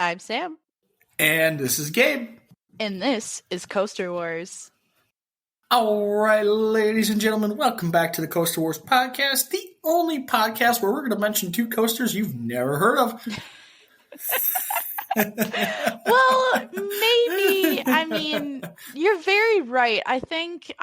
I'm Sam. And this is Gabe. And this is Coaster Wars. All right, ladies and gentlemen, welcome back to the Coaster Wars podcast, the only podcast where we're going to mention two coasters you've never heard of. Well, maybe. I mean, you're very right. I think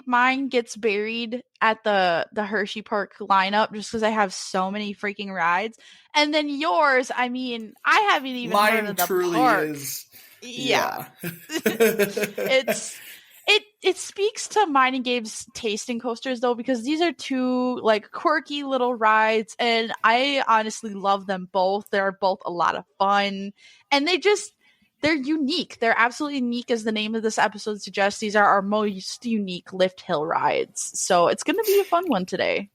mine gets buried at the Hersheypark lineup just because I have so many freaking rides. And then yours, I mean, I haven't even heard of the truly park. Is. Yeah. It speaks to mine and Gabe's taste in coasters though, because these are two like quirky little rides and I honestly love them both. They're both a lot of fun and they're unique. They're absolutely unique, as the name of this episode suggests. These are our most unique lift hill rides. So it's going to be a fun one today.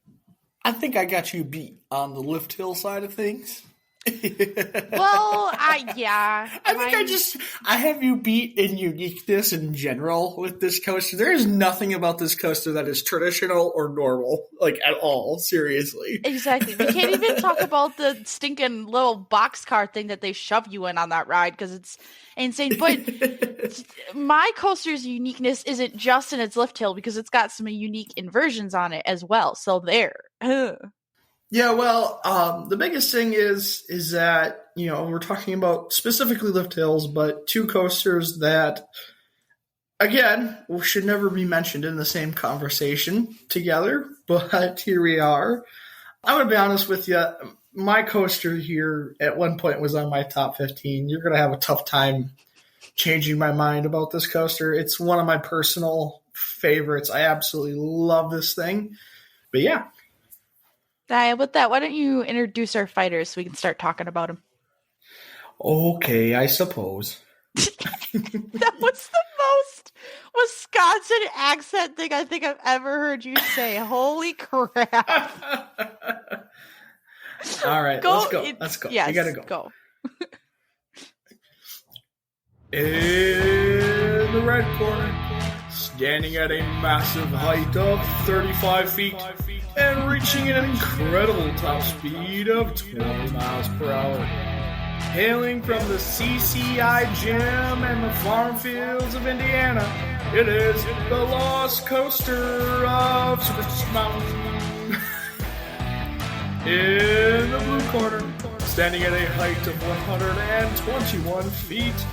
I think I got you beat on the lift hill side of things. Well, yeah. I have you beat in uniqueness in general with this coaster. There is nothing about this coaster that is traditional or normal, like at all, seriously. Exactly. We can't even talk about the stinking little boxcar thing that they shove you in on that ride because it's insane. But my coaster's uniqueness isn't just in its lift hill because it's got some unique inversions on it as well. So there. Yeah, well, the biggest thing is that, you know, we're talking about specifically lift hills, but two coasters that, again, should never be mentioned in the same conversation together, but here we are. I'm going to be honest with you. My coaster here at one point was on my top 15. You're going to have a tough time changing my mind about this coaster. It's one of my personal favorites. I absolutely love this thing. But yeah. With that, why don't you introduce our fighters so we can start talking about them? Okay, I suppose. That was the most Wisconsin accent thing I think I've ever heard you say. Holy crap. All right, let's go. Yes, you gotta go. In the red corner, standing at a massive height of 35 feet, and reaching an incredible top speed of 20 miles per hour. Hailing from the CCI Gym and the farm fields of Indiana, it is the Lost Coaster of Superstition Mountain. In the blue corner, standing at a height of 121 feet,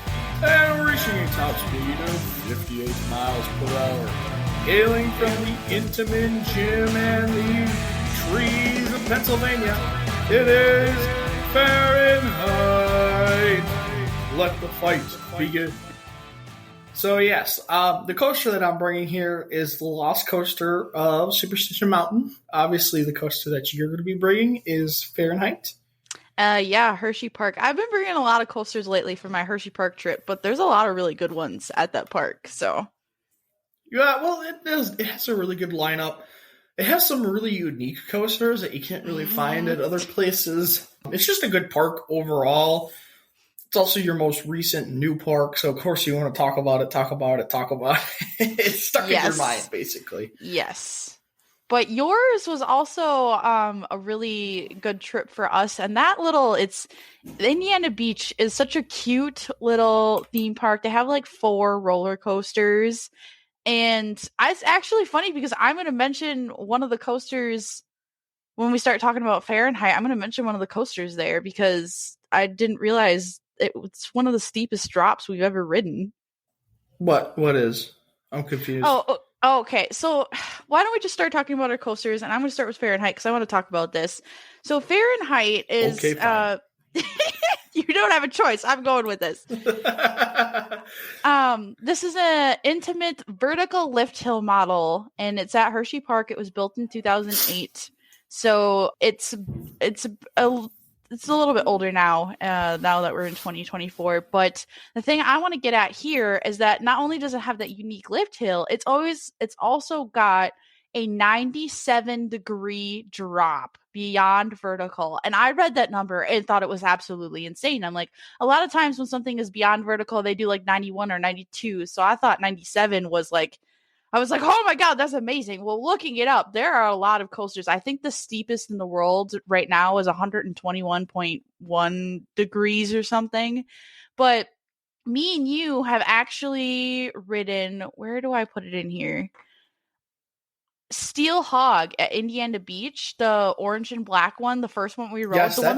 and reaching a top speed of 58 miles per hour. Hailing from the Intamin Gym and the trees of Pennsylvania, it is Fahrenheit. Let the fight begin. So yes, the coaster that I'm bringing here is the Lost Coaster of Superstition Mountain. Obviously, the coaster that you're going to be bringing is Fahrenheit. Yeah, Hersheypark. I've been bringing a lot of coasters lately for my Hersheypark trip, but there's a lot of really good ones at that park, so... Yeah, well, it has a really good lineup. It has some really unique coasters that you can't really find at other places. It's just a good park overall. It's also your most recent new park, so of course you want to talk about it. It's stuck in your mind, basically. Yes. But yours was also a really good trip for us, and Indiana Beach is such a cute little theme park. They have like 4 roller coasters. And it's actually funny because I'm going to mention one of the coasters when we start talking about Fahrenheit. I'm going to mention one of the coasters there because I didn't realize it's one of the steepest drops we've ever ridden. What is? I'm confused. Oh, okay. So why don't we just start talking about our coasters? And I'm going to start with Fahrenheit because I want to talk about this. So Fahrenheit is... Okay, fine. You don't have a choice. I'm going with this. This is an intimate vertical lift hill model, and it's at Hersheypark. It was built in 2008, so it's a little bit older now. Now that we're in 2024, but the thing I want to get at here is that not only does it have that unique lift hill, it's also got a 97-degree drop beyond vertical. And I read that number and thought it was absolutely insane. I'm like, a lot of times when something is beyond vertical, they do like 91 or 92. So I thought 97 was like I was like, oh my God, that's amazing. Well, looking it up, there are a lot of coasters. I think the steepest in the world right now is 121.1 degrees or something. But me and you have actually ridden, where do I put it in here? Steel Hog at Indiana Beach, the orange and black one, the first one we rode. Yes, The one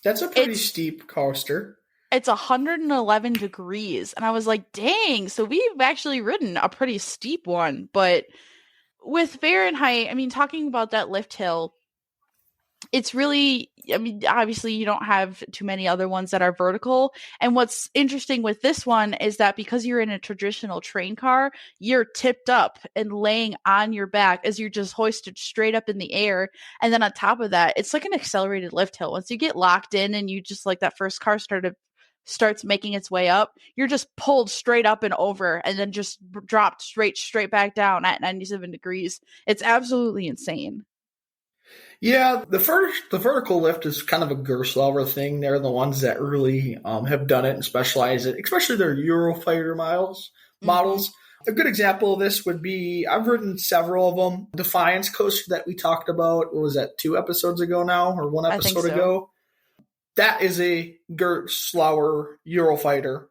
that's a pretty steep coaster. it's 111 degrees. And I was like, dang, so we've actually ridden a pretty steep one. But with Fahrenheit, I mean, talking about that lift hill, it's really, I mean, obviously you don't have too many other ones that are vertical. And what's interesting with this one is that because you're in a traditional train car, you're tipped up and laying on your back as you're just hoisted straight up in the air. And then on top of that, it's like an accelerated lift hill. Once you get locked in and you just like that first car starts making its way up, you're just pulled straight up and over and then just dropped straight back down at 97 degrees. It's absolutely insane. Yeah, the vertical lift is kind of a Gerstlauer thing. They're the ones that really have done it and specialize it, especially their Eurofighter models. A good example of this would be, I've ridden several of them. Defiance coaster that we talked about, what was that, 2 episodes ago now, or 1 episode ago? That is a Gerstlauer Eurofighter,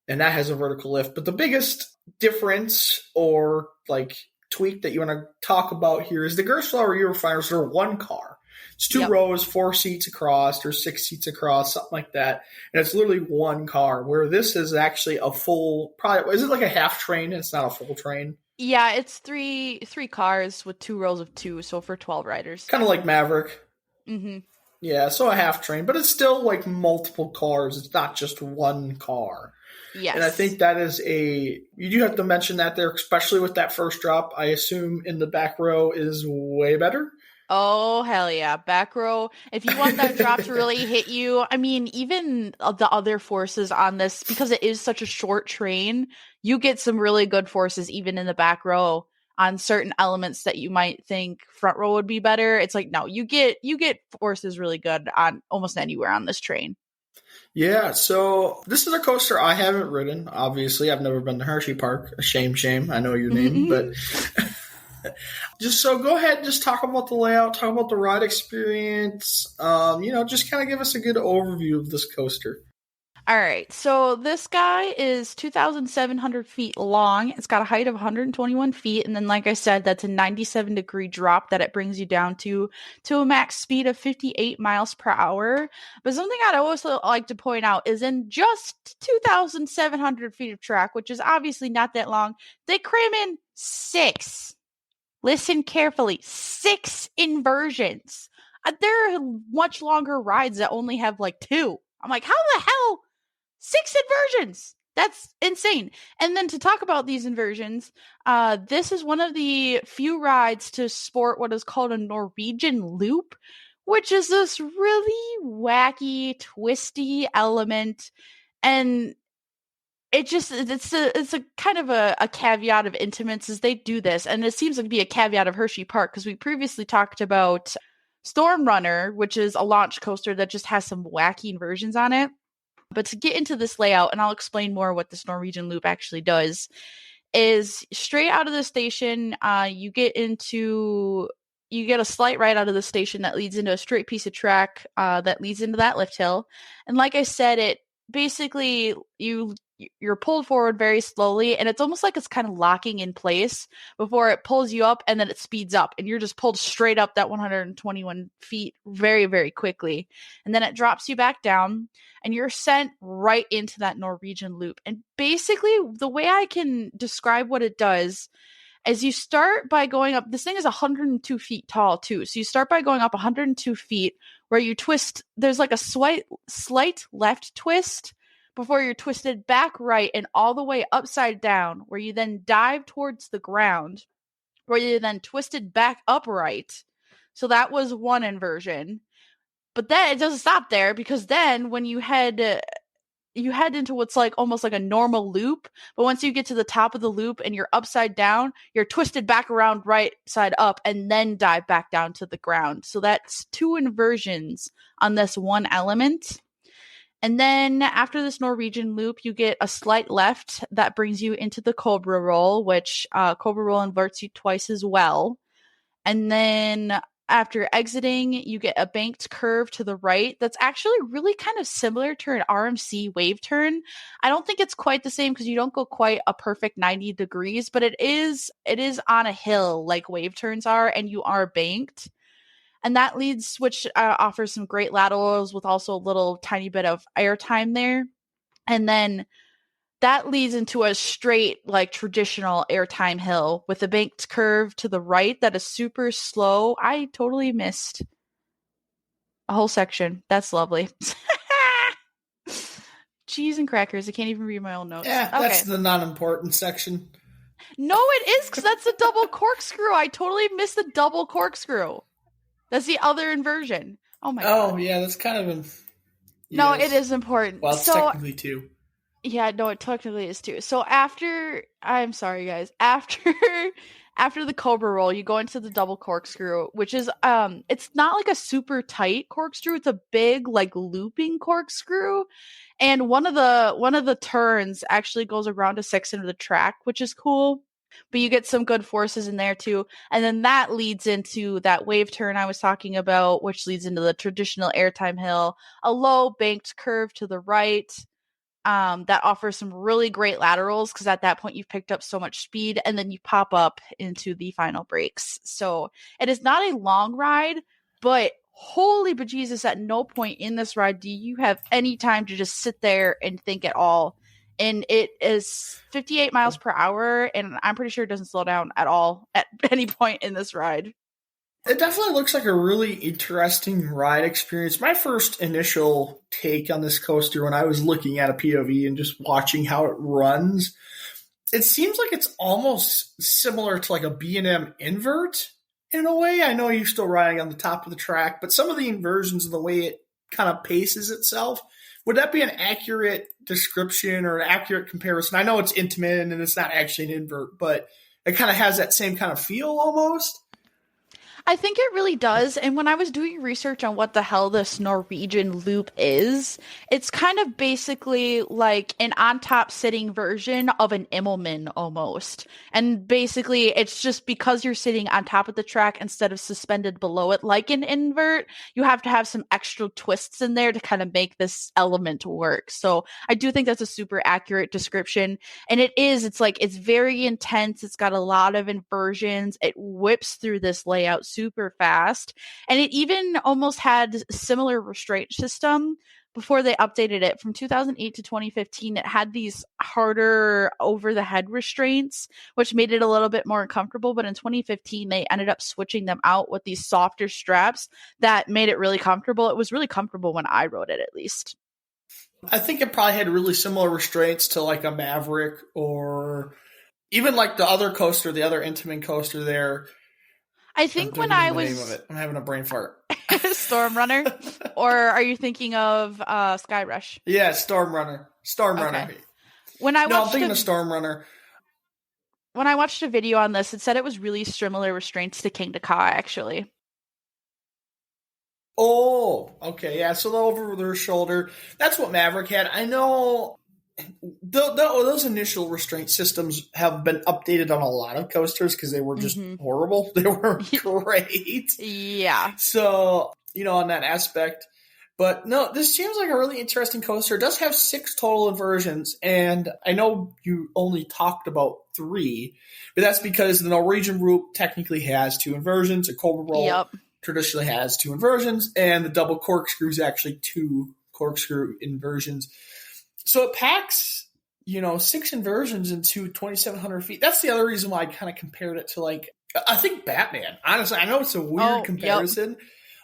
and that has a vertical lift. But the biggest difference or like tweak that you want to talk about here is the Gerstlauer Eurofighters are one car. It's 2 rows, 4 seats across, or 6 seats across, something like that. And it's literally one car, where this is actually a full, probably, is it like a half train? It's not a full train. Yeah, it's three cars with 2 rows of 2, so for 12 riders. Kind of like Maverick. Mm-hmm. Yeah, so a half train, but it's still like multiple cars. It's not just one car. Yes. And I think that is you do have to mention that there, especially with that first drop. I assume in the back row is way better. Oh, hell yeah. Back row. If you want that drop to really hit you, I mean, even the other forces on this, because it is such a short train, you get some really good forces even in the back row on certain elements that you might think front row would be better. It's like, no, you get forces really good on almost anywhere on this train. Yeah, so this is a coaster I haven't ridden. Obviously, I've never been to Hersheypark. Shame. I know your name, but just so go ahead and just talk about the layout, talk about the ride experience. Just kind of give us a good overview of this coaster. All right, so this guy is 2,700 feet long. It's got a height of 121 feet, and then, like I said, that's a 97-degree drop that it brings you down to a max speed of 58 miles per hour. But something I'd also like to point out is in just 2,700 feet of track, which is obviously not that long, they cram in 6. Listen carefully, 6 inversions. There are much longer rides that only have like 2. I'm like, how the hell? 6 inversions. That's insane. And then to talk about these inversions, this is one of the few rides to sport what is called a Norwegian loop, which is this really wacky, twisty element. And it's a kind of a caveat of Intimates as they do this. And it seems to be a caveat of Hersheypark, because we previously talked about Storm Runner, which is a launch coaster that just has some wacky inversions on it. But to get into this layout, and I'll explain more what this Norwegian loop actually does, is straight out of the station, you get a slight right out of the station that leads into a straight piece of track that leads into that lift hill. And like I said, it basically you're pulled forward very slowly, and it's almost like it's kind of locking in place before it pulls you up, and then it speeds up, and you're just pulled straight up that 121 feet very, very quickly. And then it drops you back down, and you're sent right into that Norwegian loop. And basically, the way I can describe what it does is you start by going up. This thing is 102 feet tall, too. So you start by going up 102 feet, where you twist. There's like a slight left twist before you're twisted back right and all the way upside down, where you then dive towards the ground, where you're then twisted back upright. So that was one inversion. But then it doesn't stop there, because then when you head into what's like almost like a normal loop, but once you get to the top of the loop and you're upside down, you're twisted back around right side up and then dive back down to the ground. So that's 2 inversions on this one element. And then after this Norwegian loop, you get a slight left that brings you into the Cobra Roll, which Cobra Roll inverts you twice as well. And then after exiting, you get a banked curve to the right that's actually really kind of similar to an RMC wave turn. I don't think it's quite the same because you don't go quite a perfect 90 degrees, but it is on a hill like wave turns are, and you are banked. And that leads, which offers some great laterals with also a little tiny bit of airtime there. And then that leads into a straight, like traditional airtime hill with a banked curve to the right that is super slow. I totally missed a whole section. That's lovely. Cheese and crackers. I can't even read my own notes. Yeah, okay. That's the non-important section. No, it is, because that's a double corkscrew. I totally missed the double corkscrew. That's the other inversion. Oh my god. Oh, yeah, that's kind of No, it is important. Well, it's technically two. Yeah, no, it technically is too. So I'm sorry guys, after the Cobra Roll, you go into the double corkscrew, which is it's not like a super tight corkscrew, it's a big like looping corkscrew. And one of the turns actually goes around a section of the track, which is cool. But you get some good forces in there too. And then that leads into that wave turn I was talking about, which leads into the traditional airtime hill, a low banked curve to the right. That offers some really great laterals because at that point you've picked up so much speed, and then you pop up into the final breaks. So it is not a long ride, but holy bejesus, at no point in this ride do you have any time to just sit there and think at all. And it is 58 miles per hour, and I'm pretty sure it doesn't slow down at all at any point in this ride. It definitely looks like a really interesting ride experience. My first initial take on this coaster when I was looking at a POV and just watching how it runs, it seems like it's almost similar to like a B&M invert in a way. I know you're still riding on the top of the track, but some of the inversions and the way it kind of paces itself, would that be an accurate description or an accurate comparison? I know it's intimate and it's not actually an invert, but it kind of has that same kind of feel almost. I think it really does. And when I was doing research on what the hell this Norwegian loop is, it's kind of basically like an on top sitting version of an Immelman almost. And basically it's just because you're sitting on top of the track instead of suspended below it like an invert, you have to have some extra twists in there to kind of make this element work. So I do think that's a super accurate description. And it's very intense. It's got a lot of inversions. It whips through this layout super fast, and it even almost had similar restraint system before they updated it from 2008 to 2015. It had these harder over the head restraints, which made it a little bit more uncomfortable, but in 2015 they ended up switching them out with these softer straps that made it really comfortable. It was really comfortable when I rode it, at least. I think it probably had really similar restraints to like a Maverick or even like the other coaster, the other Intamin coaster there. I think when I was... I'm having a brain fart. Storm Runner? Or are you thinking of Sky Rush? Yeah, Storm Runner. Okay. I'm thinking of Storm Runner. When I watched a video on this, it said it was really similar restraints to King to Ka, actually. Oh, okay. Yeah, so the over their shoulder. That's what Maverick had. I know those initial restraint systems have been updated on a lot of coasters because they were just horrible. They were great. Yeah. So, on that aspect. But no, this seems like a really interesting coaster. It does have 6 total inversions, and I know you only talked about 3, but that's because the Norwegian route technically has 2 inversions. A Cobra Roll traditionally has 2 inversions, and the double corkscrew is actually 2 corkscrew inversions. So it packs, 6 inversions into 2,700 feet. That's the other reason why I kind of compared it to, like, I think Batman. Honestly, I know it's a weird comparison,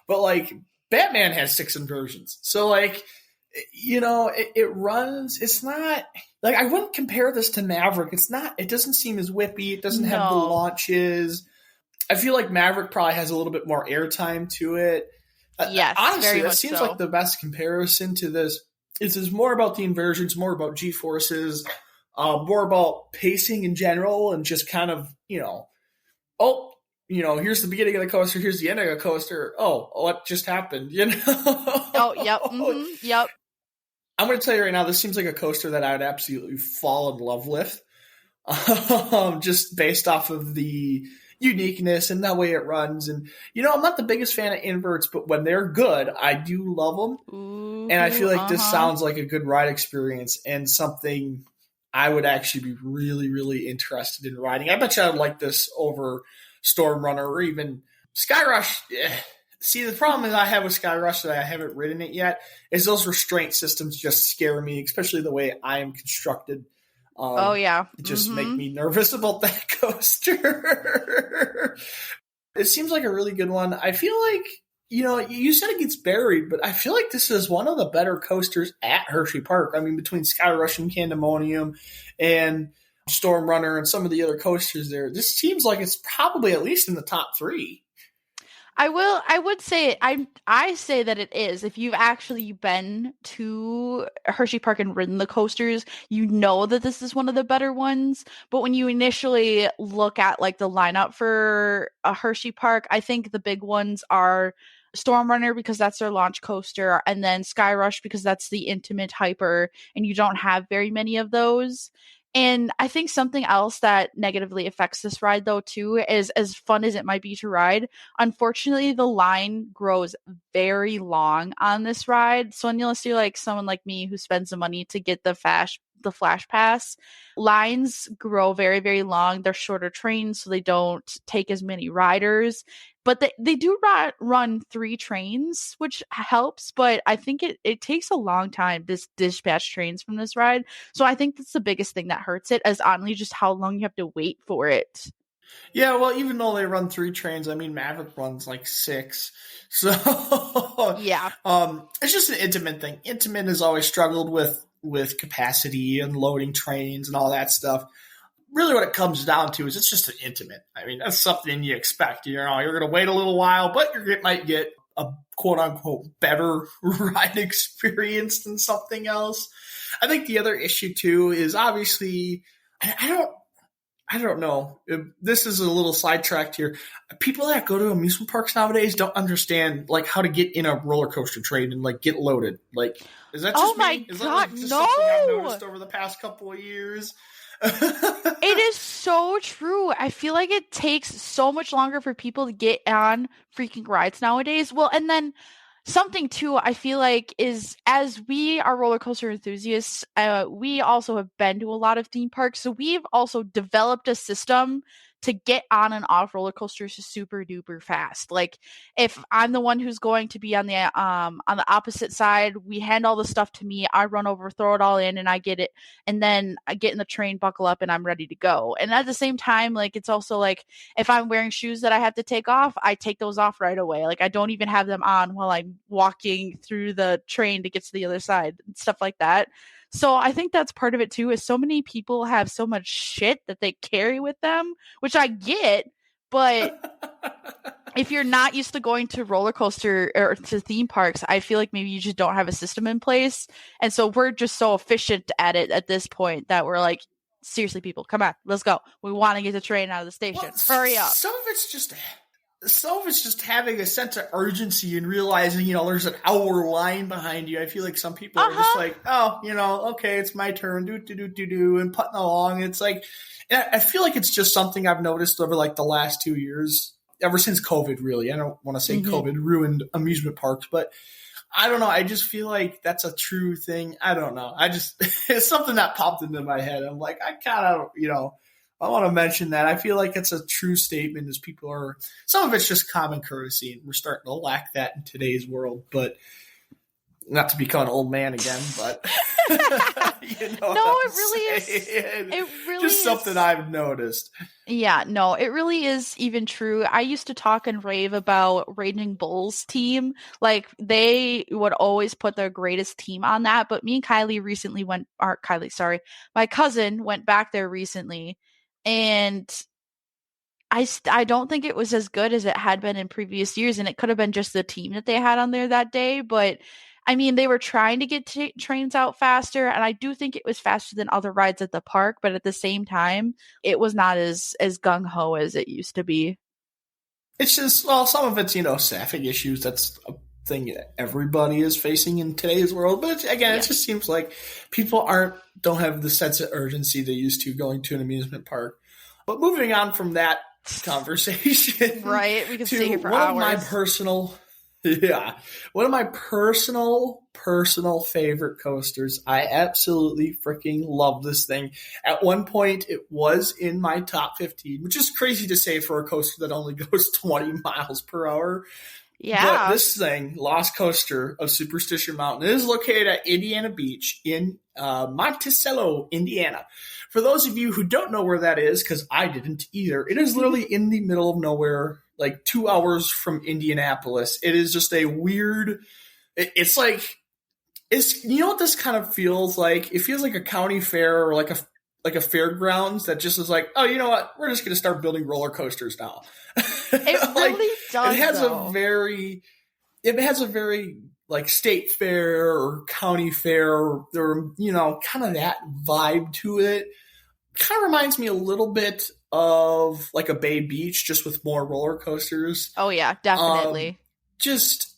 but, like, Batman has 6 inversions. So, like, it runs. It's not, like, I wouldn't compare this to Maverick. It doesn't seem as whippy. It doesn't have the launches. I feel like Maverick probably has a little bit more airtime to it. Yes, honestly, that seems like the best comparison to this. It's more about the inversions, more about G-forces, more about pacing in general, and just kind of, here's the beginning of the coaster, here's the end of the coaster. Oh, what just happened, Oh, yep. Mm-hmm, yep. I'm going to tell you right now, this seems like a coaster that I would absolutely fall in love with. Just based off of the uniqueness and the way it runs. And, I'm not the biggest fan of inverts, but when they're good, I do love them. Ooh, And I feel like this sounds like a good ride experience and something I would actually be really, really interested in riding. I bet you I'd like this over Storm Runner or even Skyrush. See, the problem is I have with Skyrush that I haven't ridden it yet is those restraint systems just scare me, especially the way I am constructed. Oh, yeah. It just make me nervous about that coaster. It seems like a really good one. I feel like, you said it gets buried, but I feel like this is one of the better coasters at Hersheypark. I mean, between Skyrush and Candemonium and Storm Runner and some of the other coasters there, this seems like it's probably at least in the top 3. I would say I say that it is. If you've actually been to Hersheypark and ridden the coasters, you know that this is one of the better ones. But when you initially look at like the lineup for a Hersheypark, I think the big ones are Storm Runner because that's their launch coaster, and then Skyrush because that's the intimate hyper, and you don't have very many of those. And I think something else that negatively affects this ride, though, too, is as fun as it might be to ride, unfortunately, the line grows very long on this ride. So unless you're like someone like me who spends the money to get the flash pass, lines grow very, very long. They're shorter trains, so they don't take as many riders. But they do run 3 trains, which helps. But I think it takes a long time to dispatch trains from this ride. So I think that's the biggest thing that hurts it, is honestly just how long you have to wait for it. Yeah, well, even though they run 3 trains, I mean, Maverick runs like 6. So, yeah. It's just an Intamin thing. Intamin has always struggled with capacity and loading trains and all that stuff. Really what it comes down to is it's just an Intamin. I mean, that's something you expect. You're going to wait a little while, but you might get a quote-unquote better ride experience than something else. I think the other issue, too, is obviously – I don't know. This is a little sidetracked here. People that go to amusement parks nowadays don't understand like how to get in a roller coaster train and like get loaded. Like, is that just me? Is that just something I've noticed over the past couple of years? It is so true. I feel like it takes so much longer for people to get on freaking rides nowadays. Well, and then something too, I feel like, is as we are roller coaster enthusiasts, we also have been to a lot of theme parks. So we've also developed a system to get on and off roller coasters super duper fast. Like if I'm the one who's going to be on the opposite side, we hand all the stuff to me. I run over, throw it all in, and I get it. And then I get in the train, buckle up, and I'm ready to go. And at the same time, like it's also like if I'm wearing shoes that I have to take off, I take those off right away. Like I don't even have them on while I'm walking through the train to get to the other side and stuff like that. So I think that's part of it too, is so many people have so much shit that they carry with them, which I get, but if you're not used to going to roller coaster or to theme parks, I feel like maybe you just don't have a system in place. And so we're just so efficient at it at this point that we're like, seriously, people, come on, let's go. We want to get the train out of the station. Well, hurry up. Some of it's just having a sense of urgency and realizing, there's an hour line behind you. I feel like some people are just like, oh, okay, it's my turn, do, and putting along. It's like, I feel like it's just something I've noticed over like the last 2 years, ever since COVID, really. I don't want to say COVID ruined amusement parks, but I don't know. I just feel like that's a true thing. I don't know. It's something that popped into my head. I'm like, I kind of, I want to mention that. I feel like it's a true statement as some of it's just common courtesy, and we're starting to lack that in today's world, but not to become an old man again, but no, it really is. It really just something I've noticed. Yeah, no, it really is even true. I used to talk and rave about Raging Bull's team. Like they would always put their greatest team on that, but me and my cousin went back there recently. And I don't think it was as good as it had been in previous years, and it could have been just the team that they had on there that day. But I mean, they were trying to get trains out faster, and I do think it was faster than other rides at the park. But at the same time, it was not as gung ho as it used to be. It's just some of it's staffing issues. That's thing that everybody is facing in today's world. But again, it just seems like people don't have the sense of urgency they used to going to an amusement park. But moving on from that conversation, right? We can stay here for one hours. of my personal, one of my personal favorite coasters. I absolutely freaking love this thing. At one point, it was in my top 15, which is crazy to say for a coaster that only goes 20 miles per hour. Yeah. But this thing, Lost Coaster of Superstition Mountain, is located at Indiana Beach in Monticello, Indiana. For those of you who don't know where that is, because I didn't either, it is literally in the middle of nowhere, like 2 hours from Indianapolis. It is just a weird, it's like, you know what this kind of feels like? It feels like a county fair or like a fairgrounds that just is like, oh, you know what? We're just going to start building roller coasters now. It really does. It has a very like state fair or county fair or kind of that vibe to it. Kind of reminds me a little bit of like a Bay Beach, just with more roller coasters. Oh yeah, definitely. Just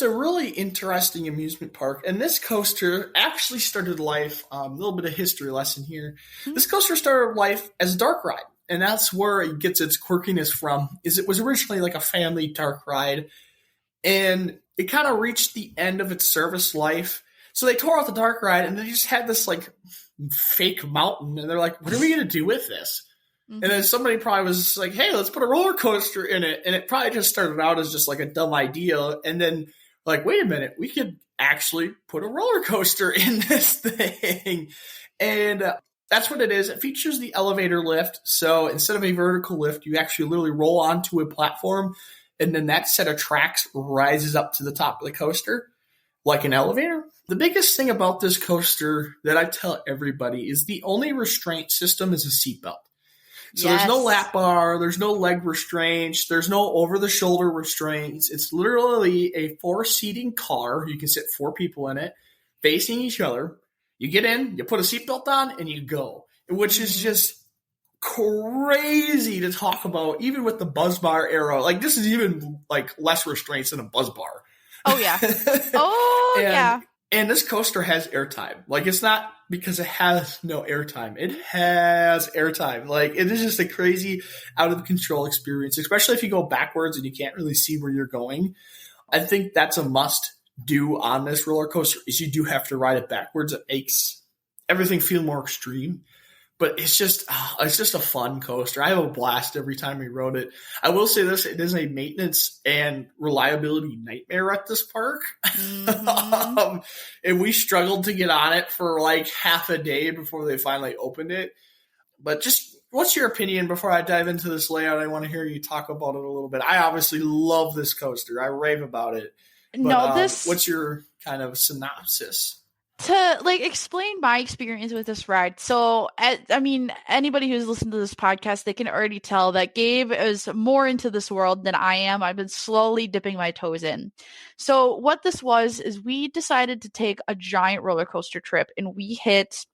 a really interesting amusement park. And this coaster actually started life, a little bit of history lesson here. Mm-hmm. This coaster started life as a dark ride. And that's where it gets its quirkiness from, is it was originally like a family dark ride. And it kind of reached the end of its service life. So they tore out the dark ride and they just had this like fake mountain. And they're like, what are we going to do with this? Mm-hmm. And then somebody probably was like, hey, let's put a roller coaster in it. And it probably just started out as just like a dumb idea. And then like, wait a minute, we could actually put a roller coaster in this thing. And that's what it is. It features the elevator lift. So instead of a vertical lift, you actually literally roll onto a platform. And then that set of tracks rises up to the top of the coaster like an elevator. The biggest thing about this coaster that I tell everybody is the only restraint system is a seatbelt. So There's no lap bar, there's no leg restraints, there's no over-the-shoulder restraints. It's literally a 4-seating car. You can sit 4 people in it, facing each other. You get in, you put a seatbelt on, and you go, which is just crazy to talk about, even with the buzz bar era. Like, this is even, like, less restraints than a buzz bar. Oh, yeah. Oh, yeah. And this coaster has airtime. Like, it's not because it has no airtime. It has airtime. Like, it is just a crazy, out-of-control experience, especially if you go backwards and you can't really see where you're going. I think that's a must-do on this roller coaster, is you do have to ride it backwards. It makes everything feel more extreme. But it's just a fun coaster. I have a blast every time we rode it. I will say this, it is a maintenance and reliability nightmare at this park. Mm-hmm. And we struggled to get on it for like half a day before they finally opened it. But just, what's your opinion before I dive into this layout? I want to hear you talk about it a little bit. I obviously love this coaster. I rave about it. But, what's your kind of synopsis? To like explain my experience with this ride. So, I mean, anybody who's listened to this podcast, they can already tell that Gabe is more into this world than I am. I've been slowly dipping my toes in. So what this was is we decided to take a giant roller coaster trip, and we hit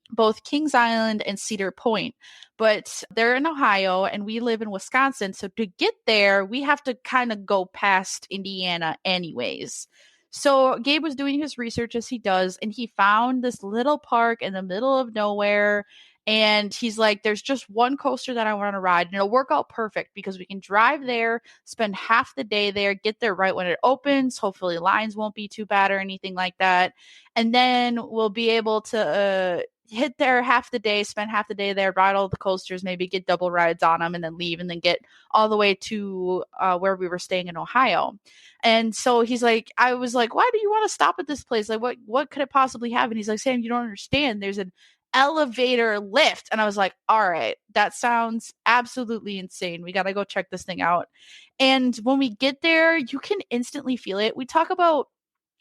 both Kings Island and Cedar Point, but they're in Ohio and we live in Wisconsin. So to get there, we have to kind of go past Indiana anyways. So Gabe was doing his research as he does, and he found this little park in the middle of nowhere. And he's like, there's just one coaster that I want to ride, and it'll work out perfect because we can drive there, spend half the day there, get there right when it opens. Hopefully lines won't be too bad or anything like that. And then we'll be able to hit there half the day, spend half the day there, ride all the coasters, maybe get double rides on them, and then leave, and then get all the way to where we were staying in Ohio. And so he's like, I was like, why do you want to stop at this place? Like, what could it possibly have? And he's like, Sam, you don't understand. There's an elevator lift. And I was like, all right, that sounds absolutely insane. We got to go check this thing out. And when we get there, you can instantly feel it. We talk about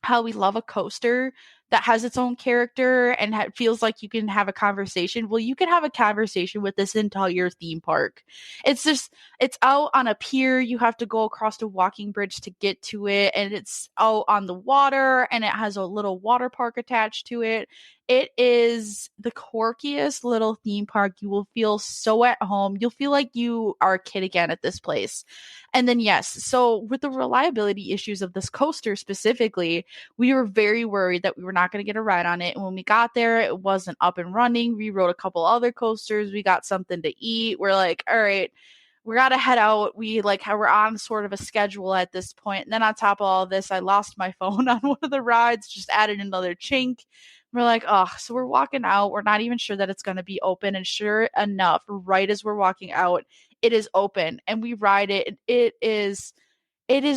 how we love a coaster that has its own character and feels like you can have a conversation. Well, you can have a conversation with this entire theme park. It's out on a pier. You have to go across a walking bridge to get to it. And it's out on the water, and it has a little water park attached to it. It is the quirkiest little theme park. You will feel so at home. You'll feel like you are a kid again at this place. And then, yes, so with the reliability issues of this coaster specifically, we were very worried that we were not going to get a ride on it. And when we got there, it wasn't up and running. We rode a couple other coasters. We got something to eat. We're like, all right, we gotta head out. We're on sort of a schedule at this point. And then on top of all this, I lost my phone on one of the rides, just added another chink. We're like, oh, so we're walking out. We're not even sure that it's going to be open. And sure enough, right as we're walking out, it is open and we ride it. It is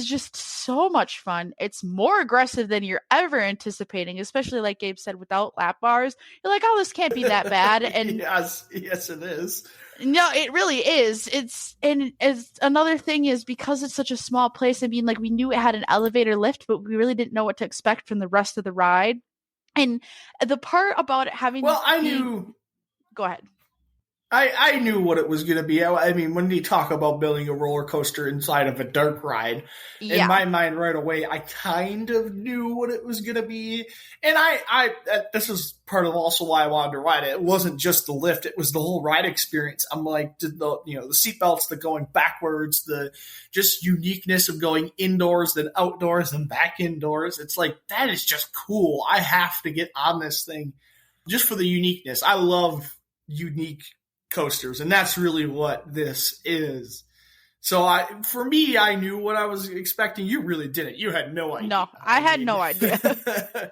just so much fun. It's more aggressive than you're ever anticipating, especially like Gabe said, without lap bars. You're like, oh, this can't be that bad. And yes, it is. No, it really is. It's another thing is because it's such a small place. I mean, like we knew it had an elevator lift, but we really didn't know what to expect from the rest of the ride. And the part about it having I knew. Go ahead. I knew what it was going to be. I mean, when they talk about building a roller coaster inside of a dark ride, in my mind right away, I kind of knew what it was going to be. And this is part of also why I wanted to ride it. It wasn't just the lift; it was the whole ride experience. I'm like, the seatbelts, the going backwards, the just uniqueness of going indoors, then outdoors, and back indoors. It's like that is just cool. I have to get on this thing just for the uniqueness. I love unique coasters, and that's really what this is. So for me, I knew what I was expecting. You really didn't. You had no idea. No, I had no idea.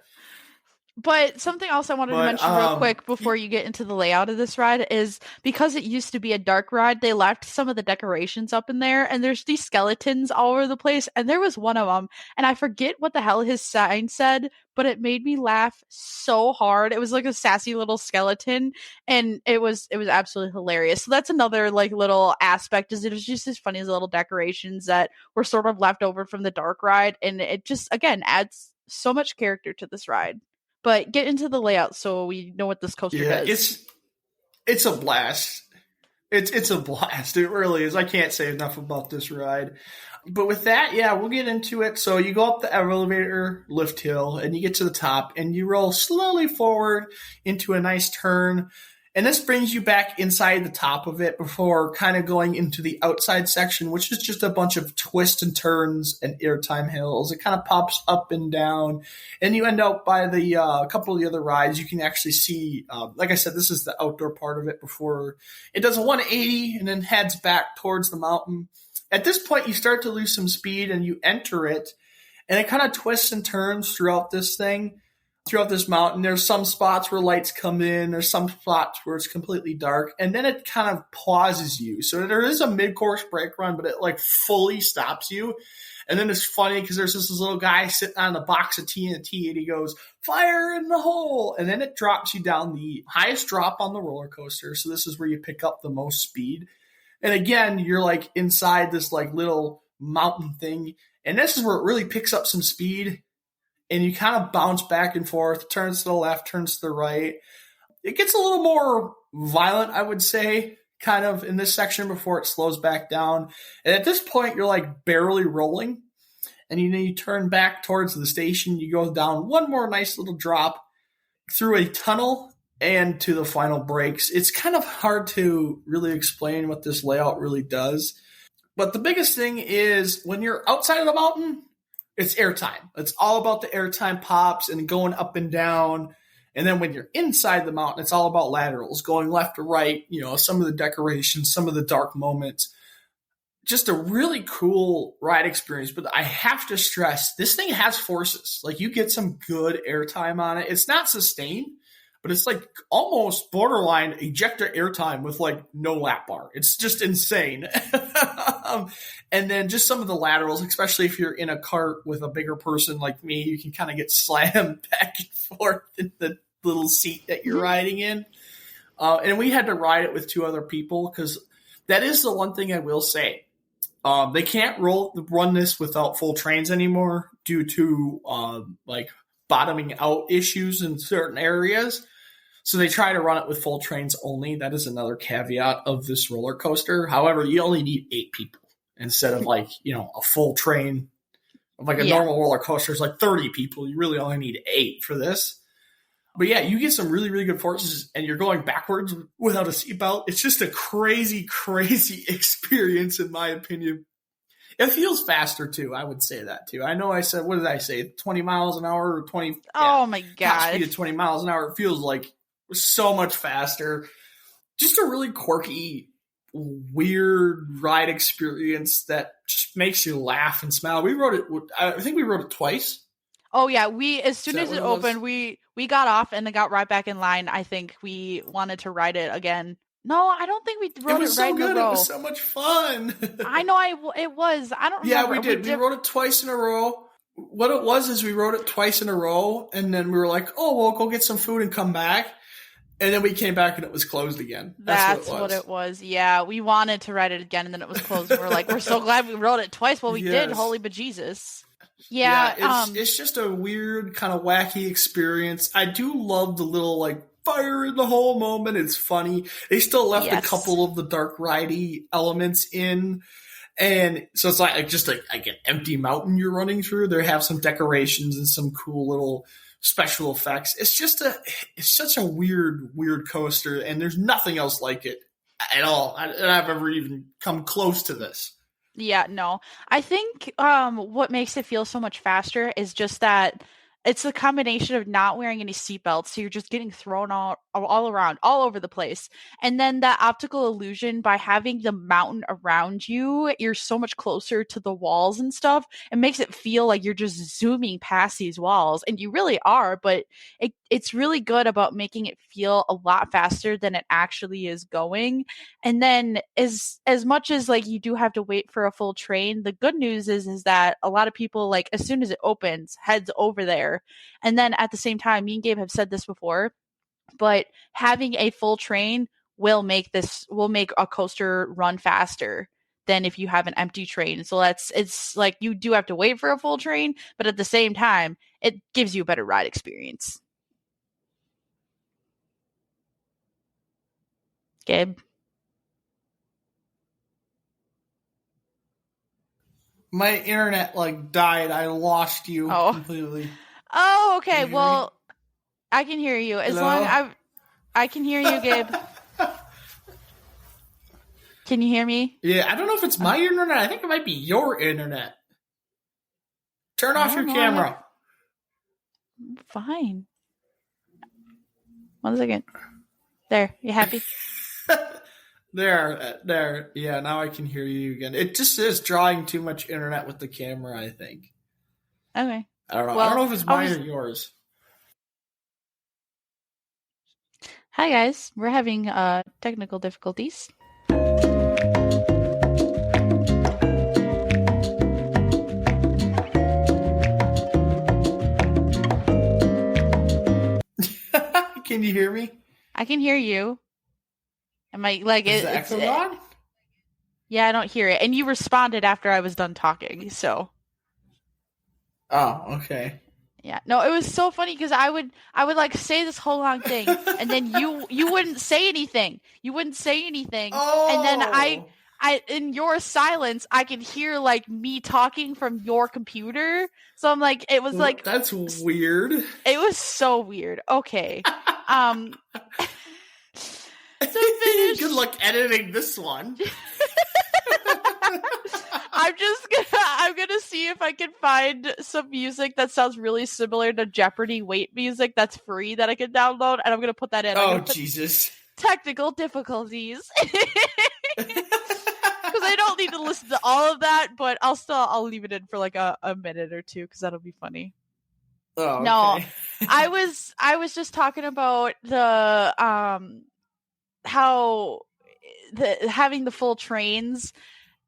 But something else I wanted to mention real quick before you get into the layout of this ride is because it used to be a dark ride, they left some of the decorations up in there, and there's these skeletons all over the place, and there was one of them, and I forget what the hell his sign said, but it made me laugh so hard. It was like a sassy little skeleton, and it was absolutely hilarious. So that's another like little aspect, is it was just as funny as little decorations that were sort of left over from the dark ride, and it just again adds so much character to this ride. But get into the layout so we know what this coaster does. It's a blast. It's a blast. It really is. I can't say enough about this ride. But with that, we'll get into it. So you go up the elevator lift hill and you get to the top and you roll slowly forward into a nice turn. And this brings you back inside the top of it before kind of going into the outside section, which is just a bunch of twists and turns and airtime hills. It kind of pops up and down. And you end up by the couple of the other rides. You can actually see, like I said, this is the outdoor part of it before it does a 180 and then heads back towards the mountain. At this point, you start to lose some speed and you enter it. And it kind of twists and turns throughout this thing. Throughout this mountain, there's some spots where lights come in, there's some spots where it's completely dark, and then it kind of pauses you. So there is a mid-course brake run, but it like fully stops you. And then it's funny because there's this little guy sitting on a box of TNT, and he goes, "Fire in the hole!" And then it drops you down the highest drop on the roller coaster. So this is where you pick up the most speed. And again, you're like inside this like little mountain thing, and this is where it really picks up some speed. And you kind of bounce back and forth, turns to the left, turns to the right. It gets a little more violent, I would say, kind of in this section before it slows back down. And at this point, you're like barely rolling. And you turn back towards the station. You go down one more nice little drop through a tunnel and to the final brakes. It's kind of hard to really explain what this layout really does. But the biggest thing is when you're outside of the mountain, it's airtime. It's all about the airtime pops and going up and down. And then when you're inside the mountain, it's all about laterals, going left to right, some of the decorations, some of the dark moments. Just a really cool ride experience. But I have to stress, this thing has forces. Like you get some good airtime on it. It's not sustained, but it's like almost borderline ejector airtime with like no lap bar. It's just insane. And then just some of the laterals, especially if you're in a cart with a bigger person like me, you can kind of get slammed back and forth in the little seat that you're riding in. And we had to ride it with two other people because that is the one thing I will say. They can't run this without full trains anymore due to like bottoming out issues in certain areas. So they try to run it with full trains only. That is another caveat of this roller coaster. However, you only need 8 people instead of like, a full train. Like a normal roller coaster is like 30 people. You really only need 8 for this. But yeah, you get some really, really good forces and you're going backwards without a seatbelt. It's just a crazy, crazy experience in my opinion. It feels faster too. I would say that too. I know I said, what did I say? 20 miles an hour or 20? Oh my God. Top speed of 20 miles an hour. It feels like so much faster. Just a really quirky, weird ride experience that just makes you laugh and smile. We rode it. I think we rode it twice. Oh yeah, as soon as it opened, we got off and then got right back in line. I think we wanted to ride it again. No, I don't think we rode it right in a row. It was so much fun. I know it was. I don't remember. Yeah, we did. We rode it twice in a row. What it was is we rode it twice in a row, and then we were like, oh, we'll go get some food and come back. And then we came back and it was closed again. That's what it was. Yeah, we wanted to ride it again and then it was closed. And we're like, we're so glad we rode it twice. Well, we did. Holy bejesus. Yeah. It's just a weird kind of wacky experience. I do love the little like fire in the whole moment. It's funny. They still left a couple of the dark ridey elements in. And so it's like just like an empty mountain you're running through. They have some decorations and some cool little special effects. It's such a weird coaster, and there's nothing else like it at all. I've ever even come close to this. Yeah, no. I think what makes it feel so much faster is just that it's a combination of not wearing any seatbelts, so you're just getting thrown all around, all over the place. And then that optical illusion, by having the mountain around you, you're so much closer to the walls and stuff. It makes it feel like you're just zooming past these walls, and you really are, but it's really good about making it feel a lot faster than it actually is going. And then as much as like you do have to wait for a full train, the good news is that a lot of people, like as soon as it opens, heads over there. And then at the same time, me and Gabe have said this before, but having a full train will make a coaster run faster than if you have an empty train. So it's like you do have to wait for a full train, but at the same time, it gives you a better ride experience. Gabe? My internet died. I lost you completely. Oh, okay. Well, I can hear you. As long as I can hear you, Gabe. Can you hear me? Yeah, I don't know if it's my internet. I think it might be your internet. Turn off your camera. Fine. 1 second. There. You happy? There. Yeah, now I can hear you again. It just is drawing too much internet with the camera, I think. Okay. I don't know. Well, I don't know if it's mine or yours. Hi, guys. We're having technical difficulties. Can you hear me? I can hear you. Am I is the echo on? Yeah, I don't hear it. And you responded after I was done talking, so. Oh, okay. Yeah. No, it was so funny because I would like say this whole long thing, and then you wouldn't say anything. You wouldn't say anything. Oh. And then I in your silence, I could hear like me talking from your computer. So I'm like, it was like that's weird. It was so weird. Okay. To finish, good luck editing this one. I'm gonna see if I can find some music that sounds really similar to Jeopardy wait music that's free that I can download, and I'm gonna put that in. Oh, Jesus. Technical difficulties. Because I don't need to listen to all of that, but I'll leave it in for like a minute or two because that'll be funny. Oh, okay. No, I was just talking about the how having the full trains.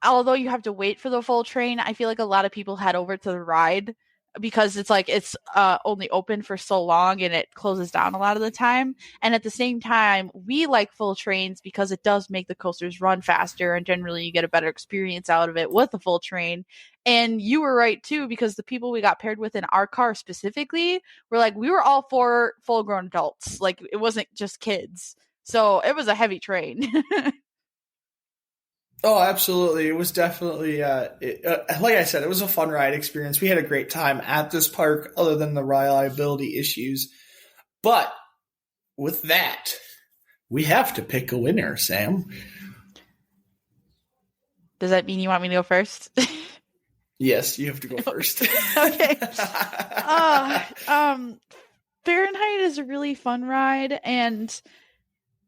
Although you have to wait for the full train, I feel like a lot of people head over to the ride because it's only open for so long and it closes down a lot of the time. And at the same time, we like full trains because it does make the coasters run faster, and generally you get a better experience out of it with a full train. And you were right too, because the people we got paired with in our car specifically were like, we were all 4 full-grown adults. Like, it wasn't just kids. So it was a heavy train. Oh, absolutely. It was definitely, like I said, it was a fun ride experience. We had a great time at this park other than the reliability issues. But with that, we have to pick a winner, Sam. Does that mean you want me to go first? Yes, you have to go first. Okay. Fahrenheit is a really fun ride,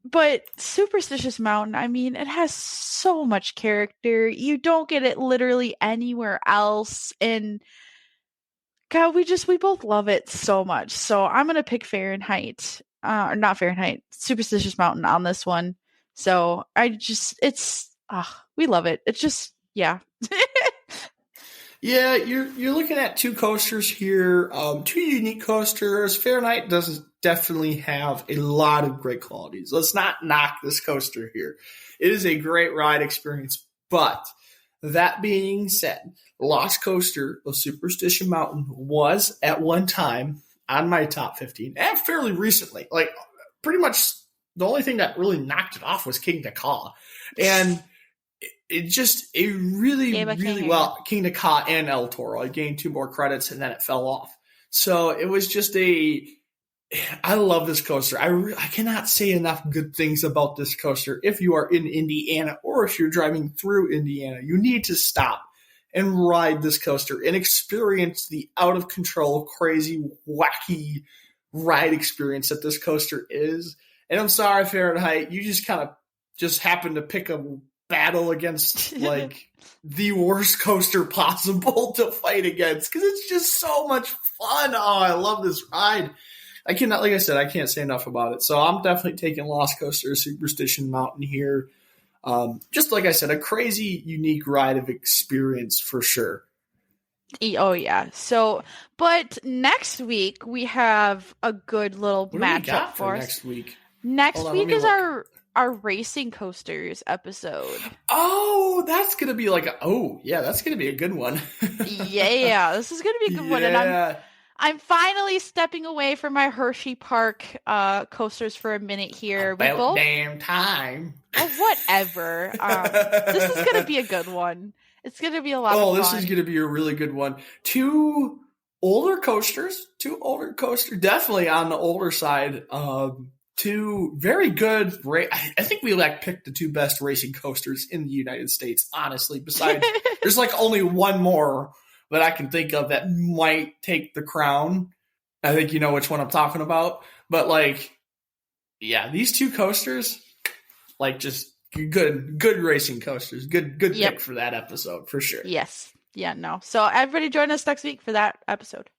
but Superstitious Mountain, I mean, it has so much character. You don't get it literally anywhere else, and God, we both love it so much. So I'm gonna pick Fahrenheit, or not Fahrenheit, Superstitious Mountain on this one. So we love it. It's just, yeah. Yeah, you're looking at two coasters here, two unique coasters. Fahrenheit does definitely have a lot of great qualities. Let's not knock this coaster here. It is a great ride experience, but that being said, Lost Coaster of Superstition Mountain was at one time on my top 15, and fairly recently. Like, pretty much the only thing that really knocked it off was King Ka. And it really, really well, King Ka and El Toro. I gained 2 more credits and then it fell off. So it was just I love this coaster. I cannot say enough good things about this coaster. If you are in Indiana or if you're driving through Indiana, you need to stop and ride this coaster and experience the out of control, crazy, wacky ride experience that this coaster is. And I'm sorry, Fahrenheit, you just kind of happened to pick a battle against like the worst coaster possible to fight against because it's just so much fun. Oh, I love this ride. I can't say enough about it. So I'm definitely taking Lost Coaster Superstition Mountain here. Just like I said, a crazy, unique ride of experience for sure. Oh yeah. So, but next week we have a good little matchup for us. Next week. Next week is our racing coasters episode. Oh, that's gonna be that's gonna be a good one. Yeah, this is gonna be a good one, and I'm finally stepping away from my Hersheypark coasters for a minute here. About damn time. Oh, whatever. This is gonna be a good one. It's gonna be a lot of fun. Oh, this is gonna be a really good one. Two older coasters, definitely on the older side. Two very good. I think we picked the 2 best racing coasters in the United States. Honestly, besides, there's only one more that I can think of that might take the crown. I think you know which one I'm talking about. But these 2 coasters, just good racing coasters. Good pick for that episode for sure. Yes. Yeah. No. So everybody join us next week for that episode.